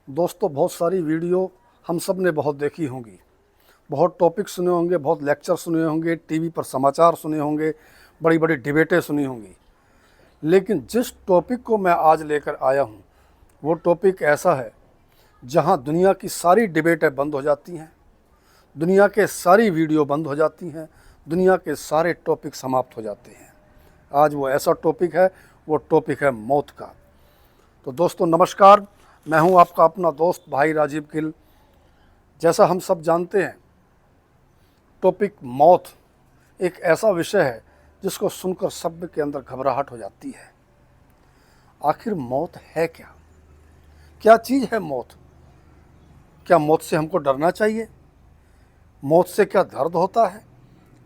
दोस्तों, बहुत सारी वीडियो हम सब ने बहुत देखी होंगी, बहुत टॉपिक सुने होंगे, बहुत लेक्चर सुने होंगे, टीवी पर समाचार सुने होंगे, बड़ी बड़ी डिबेटें सुनी होंगी। लेकिन जिस टॉपिक को मैं आज लेकर आया हूँ वो टॉपिक ऐसा है जहाँ दुनिया की सारी डिबेटें बंद हो जाती हैं, दुनिया के सारी वीडियो बंद हो जाती हैं, दुनिया के सारे टॉपिक समाप्त हो जाते हैं। आज वो ऐसा टॉपिक है, वो टॉपिक है मौत का। तो दोस्तों नमस्कार, मैं हूं आपका अपना दोस्त भाई राजीव गिल। जैसा हम सब जानते हैं, टॉपिक मौत एक ऐसा विषय है जिसको सुनकर सब के अंदर घबराहट हो जाती है। आखिर मौत है क्या? क्या चीज़ है मौत? क्या मौत से हमको डरना चाहिए? मौत से क्या दर्द होता है?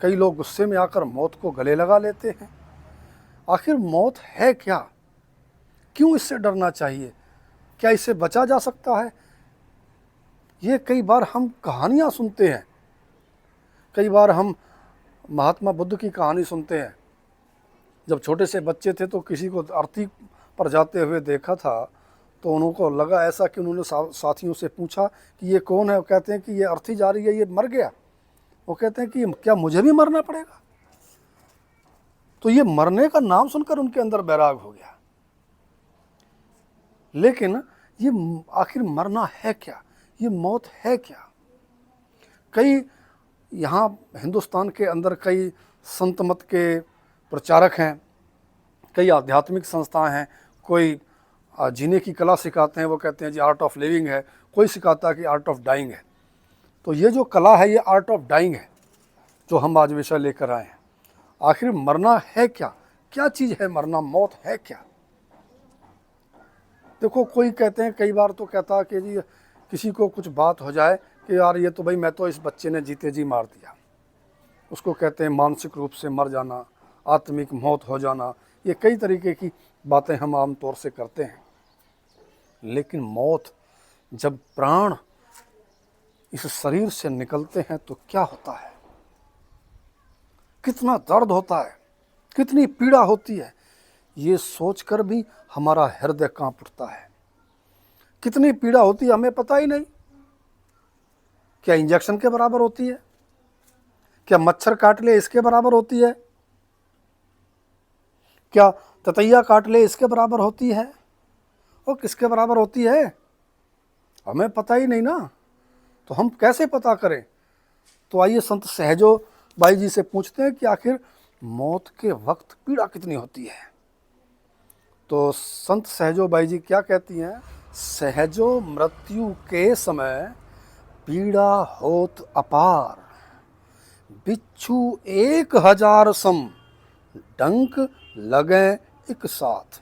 कई लोग गुस्से में आकर मौत को गले लगा लेते हैं। आखिर मौत है क्या? क्यों इससे डरना चाहिए? क्या इससे बचा जा सकता है? ये कई बार हम कहानियाँ सुनते हैं, कई बार हम महात्मा बुद्ध की कहानी सुनते हैं। जब छोटे से बच्चे थे तो किसी को अर्थी पर जाते हुए देखा था तो उनको लगा ऐसा कि उन्होंने साथियों से पूछा कि ये कौन है। वो कहते हैं कि ये अर्थी जा रही है, ये मर गया। वो कहते हैं कि क्या मुझे भी मरना पड़ेगा? तो ये मरने का नाम सुनकर उनके अंदर बैराग हो गया। लेकिन ये आखिर मरना है क्या? ये मौत है क्या? कई यहाँ हिंदुस्तान के अंदर कई संत मत के प्रचारक हैं, कई आध्यात्मिक संस्थाएं हैं। कोई जीने की कला सिखाते हैं, वो कहते हैं जी आर्ट ऑफ लिविंग है। कोई सिखाता है कि आर्ट ऑफ डाइंग है। तो ये जो कला है, ये आर्ट ऑफ डाइंग है जो हम आज विषय लेकर आए हैं। आखिर मरना है क्या? क्या चीज़ है मरना? मौत है क्या? देखो, कोई कहते हैं, कई बार तो कहता है कि जी किसी को कुछ बात हो जाए कि यार ये तो भाई मैं तो इस बच्चे ने जीते जी मार दिया, उसको कहते हैं मानसिक रूप से मर जाना, आत्मिक मौत हो जाना। ये कई तरीके की बातें हम आम तौर से करते हैं। लेकिन मौत, जब प्राण इस शरीर से निकलते हैं तो क्या होता है? कितना दर्द होता है, कितनी पीड़ा होती है, ये सोचकर भी हमारा हृदय कांप उठता है। कितनी पीड़ा होती है हमें पता ही नहीं। क्या इंजेक्शन के बराबर होती है? क्या मच्छर काट ले इसके बराबर होती है? क्या ततैया काट ले इसके बराबर होती है? और किसके बराबर होती है? हमें पता ही नहीं ना, तो हम कैसे पता करें? तो आइए संत सहजो बाई जी से पूछते हैं कि आखिर मौत के वक्त पीड़ा कितनी होती है। तो संत सहजो बाई जी क्या कहती हैं? सहजो मृत्यु के समय पीड़ा होत अपार, बिच्छू 1000 सम, डंक लगे एक साथ।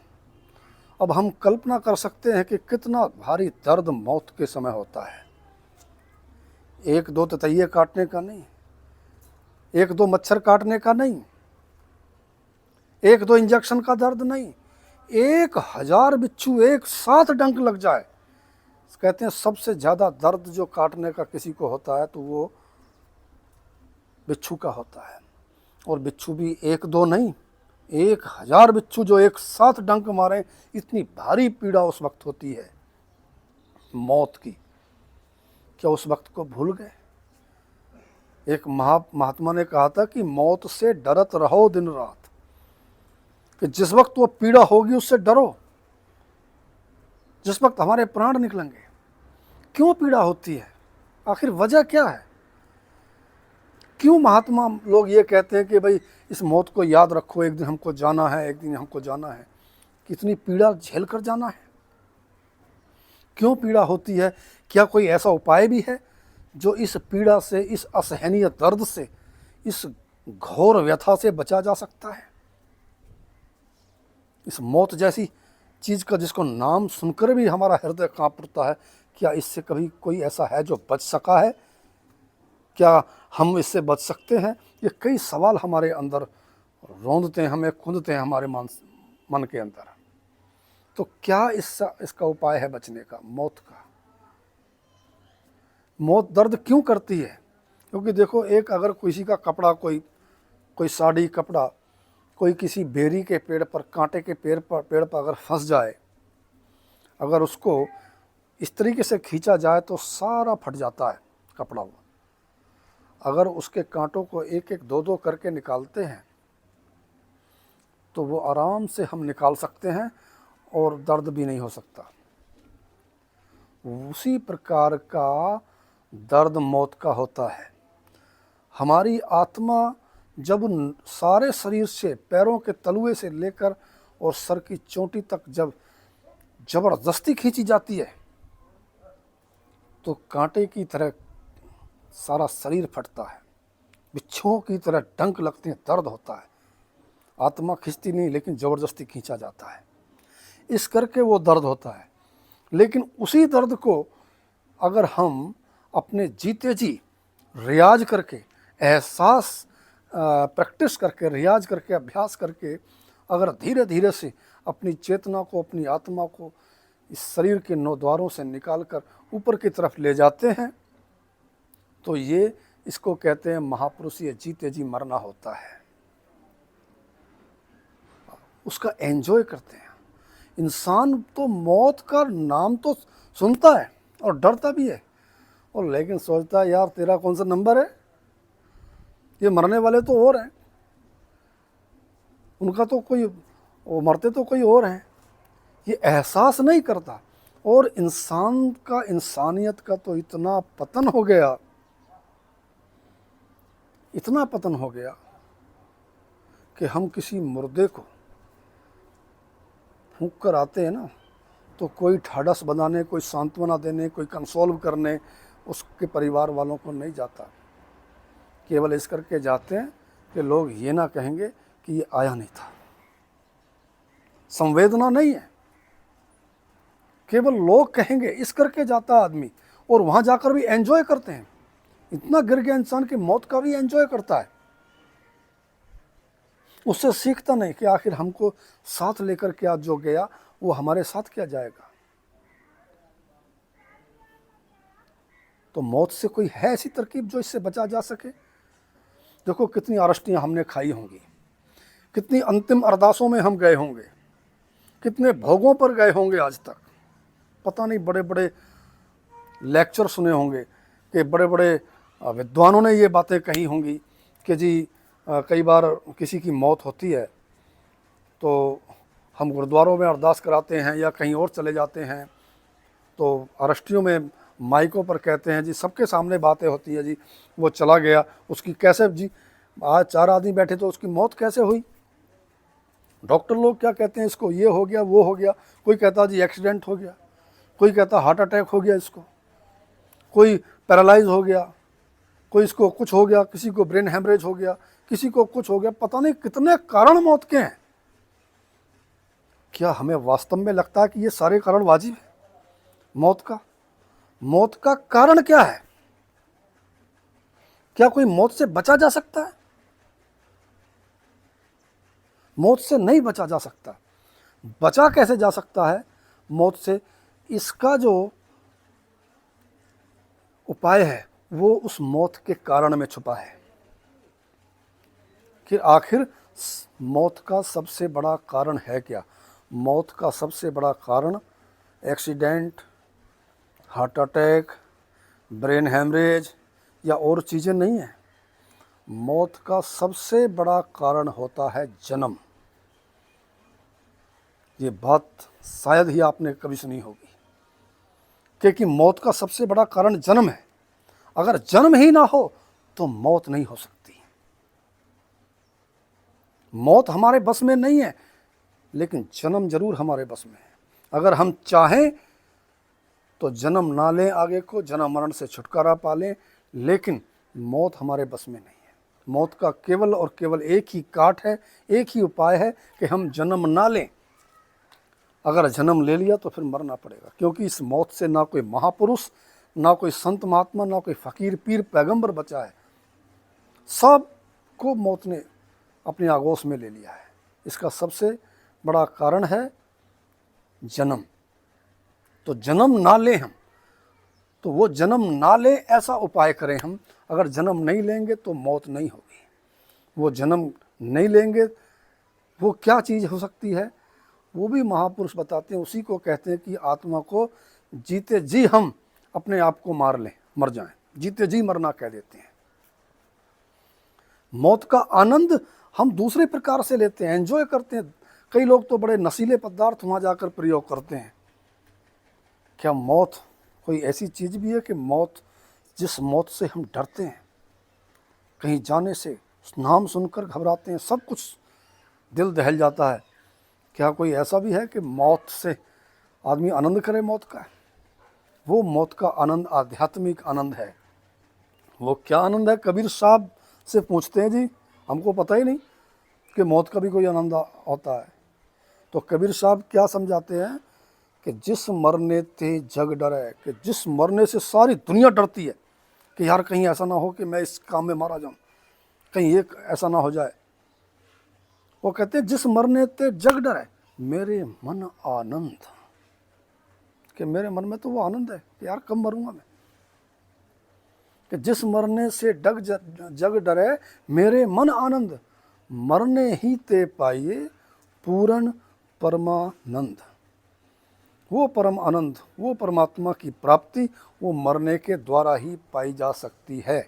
अब हम कल्पना कर सकते हैं कि कितना भारी दर्द मौत के समय होता है। एक दो ततैये काटने का नहीं, एक दो मच्छर काटने का नहीं, एक दो इंजेक्शन का दर्द नहीं, 1000 बिच्छू एक साथ डंक लग जाए। कहते हैं सबसे ज़्यादा दर्द जो काटने का किसी को होता है तो वो बिच्छू का होता है। और बिच्छू भी एक दो नहीं, 1000 बिच्छू जो एक साथ डंक मारे, इतनी भारी पीड़ा उस वक्त होती है मौत की। क्या उस वक्त को भूल गए? एक महात्मा ने कहा था कि मौत से डरत रहो दिन रात, कि जिस वक्त वो पीड़ा होगी उससे डरो, जिस वक्त हमारे प्राण निकलेंगे। क्यों पीड़ा होती है? आखिर वजह क्या है? क्यों महात्मा लोग ये कहते हैं कि भाई इस मौत को याद रखो, एक दिन हमको जाना है, एक दिन हमको जाना है। कितनी पीड़ा झेल कर जाना है? क्यों पीड़ा होती है? क्या कोई ऐसा उपाय भी है जो इस पीड़ा से, इस असहनीय दर्द से, इस घोर व्यथा से बचा जा सकता है? इस मौत जैसी चीज़ का जिसको नाम सुनकर भी हमारा हृदय कांप उठता है, क्या इससे कभी कोई ऐसा है जो बच सका है? क्या हम इससे बच सकते हैं? ये कई सवाल हमारे अंदर रौंदते हैं, हमें खुंदते हैं हमारे मन के अंदर। तो क्या इसका उपाय है बचने का, मौत का? मौत दर्द क्यों करती है? क्योंकि देखो, एक अगर किसी का कपड़ा, कोई साड़ी कपड़ा, कोई किसी बेरी के पेड़ पर, कांटे के पेड़ पर अगर फंस जाए, अगर उसको इस तरीके से खींचा जाए तो सारा फट जाता है कपड़ा। वो अगर उसके कांटों को एक एक दो दो करके निकालते हैं तो वो आराम से हम निकाल सकते हैं और दर्द भी नहीं हो सकता। उसी प्रकार का दर्द मौत का होता है। हमारी आत्मा जब सारे शरीर से, पैरों के तलुए से लेकर और सर की चोटी तक जब जबरदस्ती खींची जाती है तो कांटे की तरह सारा शरीर फटता है, बिच्छुओं की तरह डंक लगते हैं, दर्द होता है। आत्मा खींचती नहीं, लेकिन ज़बरदस्ती खींचा जाता है, इस करके वो दर्द होता है। लेकिन उसी दर्द को अगर हम अपने जीते जी रियाज करके, एहसास प्रैक्टिस करके, रियाज करके, अभ्यास करके अगर धीरे धीरे से अपनी चेतना को, अपनी आत्मा को इस शरीर के 9 द्वारों से निकाल कर ऊपर की तरफ ले जाते हैं तो ये इसको कहते हैं महापुरुष, ये जीते जी मरना होता है। उसका एंजॉय करते हैं। इंसान तो मौत का नाम तो सुनता है और डरता भी है, और लेकिन सोचता है यार तेरा कौन सा नंबर है, ये मरने वाले तो और हैं, उनका तो कोई, वो मरते तो कोई और हैं। ये एहसास नहीं करता। और इंसान का, इंसानियत का तो इतना पतन हो गया, इतना पतन हो गया कि हम किसी मुर्दे को फूंक कर आते हैं ना तो कोई ढाढ़स बनाने, कोई सांत्वना देने, कोई कंसोल्व करने उसके परिवार वालों को नहीं जाता। केवल इस करके जाते हैं कि लोग ये ना कहेंगे कि ये आया नहीं था। संवेदना नहीं है, केवल लोग कहेंगे, इस करके जाता आदमी। और वहाँ जाकर भी एंजॉय करते हैं। इतना गिर गया इंसान की मौत का भी एंजॉय करता है, उससे सीखता नहीं कि आखिर हमको साथ लेकर के आज जो गया वो हमारे साथ क्या जाएगा। तो मौत से कोई है ऐसी तरकीब जो इससे बचा जा सके? देखो कितनी आरष्टियाँ हमने खाई होंगी, कितनी अंतिम अरदासों में हम गए होंगे, कितने भोगों पर गए होंगे आज तक। पता नहीं, बड़े बड़े लेक्चर सुने होंगे कि बड़े बड़े विद्वानों ने ये बातें कही होंगी कि जी कई बार किसी की मौत होती है तो हम गुरुद्वारों में अरदास कराते हैं या कहीं और चले जाते हैं तो अरष्टियों में माइकों पर कहते हैं जी, सबके सामने बातें होती है जी, वो चला गया, उसकी कैसे जी, आज 4 आदमी बैठे तो उसकी मौत कैसे हुई। डॉक्टर लोग क्या कहते हैं, इसको ये हो गया, वो हो गया। कोई कहता जी एक्सीडेंट हो गया, कोई कहता हार्ट अटैक हो गया इसको, कोई पैरालाइज हो गया, कोई इसको कुछ हो गया, किसी को ब्रेन हेमरेज हो गया, किसी को कुछ हो गया। पता नहीं कितने कारण मौत के हैं। क्या हमें वास्तव में लगता है कि ये सारे कारण वाजिब है मौत का? मौत का कारण क्या है? क्या कोई मौत से बचा जा सकता है? मौत से नहीं बचा जा सकता। बचा कैसे जा सकता है मौत से? इसका जो उपाय है वो उस मौत के कारण में छुपा है। कि आखिर मौत का सबसे बड़ा कारण है क्या? मौत का सबसे बड़ा कारण accident, heart attack, brain haemorrhage या और चीज़ें नहीं हैं। मौत का सबसे बड़ा कारण होता है जन्म। ये बात शायद ही आपने कभी सुनी होगी, क्योंकि मौत का सबसे बड़ा कारण जन्म है। अगर जन्म ही ना हो तो मौत नहीं हो सकती। मौत हमारे बस में नहीं है, लेकिन जन्म जरूर हमारे बस में है। अगर हम चाहें तो जन्म ना लें, आगे को जन्म मरण से छुटकारा पा लें, लेकिन मौत हमारे बस में नहीं है। मौत का केवल और केवल एक ही काट है, एक ही उपाय है कि हम जन्म ना लें। अगर जन्म ले लिया तो फिर मरना पड़ेगा, क्योंकि इस मौत से ना कोई महापुरुष, ना कोई संत महात्मा, ना कोई फ़कीर पीर पैगंबर बचा है। सब को मौत ने अपनी आगोश में ले लिया है। इसका सबसे बड़ा कारण है जन्म। तो जन्म ना लें हम, तो वो जन्म ना लें ऐसा उपाय करें हम। अगर जन्म नहीं लेंगे तो मौत नहीं होगी। वो जन्म नहीं लेंगे, वो क्या चीज़ हो सकती है वो भी महापुरुष बताते हैं। उसी को कहते हैं कि आत्मा को जीते जी हम अपने आप को मार लें, मर जाएं, जीते जी मरना कह देते हैं। मौत का आनंद हम दूसरे प्रकार से लेते हैं, एंजॉय करते हैं। कई लोग तो बड़े नशीले पदार्थ वहाँ जाकर प्रयोग करते हैं। क्या मौत कोई ऐसी चीज़ भी है कि मौत, जिस मौत से हम डरते हैं, कहीं जाने से नाम सुनकर घबराते हैं, सब कुछ दिल दहल जाता है, क्या कोई ऐसा भी है कि मौत से आदमी आनंद करे मौत का? वो मौत का आनंद आध्यात्मिक आनंद है। वो क्या आनंद है? कबीर साहब से पूछते हैं जी, हमको पता ही नहीं कि मौत का भी कोई आनंद होता है। तो कबीर साहब क्या समझाते हैं कि जिस मरने ते जग डरे, कि जिस मरने से सारी दुनिया डरती है कि यार कहीं ऐसा ना हो कि मैं इस काम में मारा जाऊं, कहीं एक ऐसा ना हो जाए। वो कहते हैं जिस मरने ते जग डरे मेरे मन आनंद, कि मेरे मन में तो वो आनंद है कि यार कब मरूंगा मैं। कि जिस मरने से जग डरे मेरे मन आनंद, मरने ही ते पाइए पूर्ण परमानंद। वो परम आनंद, वो परमात्मा की प्राप्ति, वो मरने के द्वारा ही पाई जा सकती है।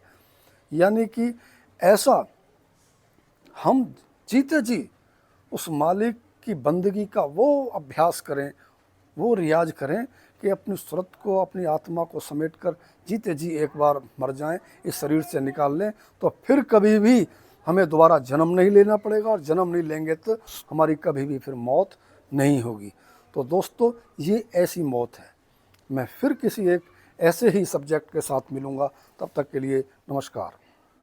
यानी कि ऐसा हम जीते जी उस मालिक की बंदगी का वो अभ्यास करें, वो रियाज करें कि अपनी सूरत को, अपनी आत्मा को समेट कर जीते जी एक बार मर जाएं, इस शरीर से निकाल लें, तो फिर कभी भी हमें दोबारा जन्म नहीं लेना पड़ेगा, और जन्म नहीं लेंगे तो हमारी कभी भी फिर मौत नहीं होगी। तो दोस्तों, ये ऐसी मौत है। मैं फिर किसी एक ऐसे ही सब्जेक्ट के साथ मिलूँगा, तब तक के लिए नमस्कार।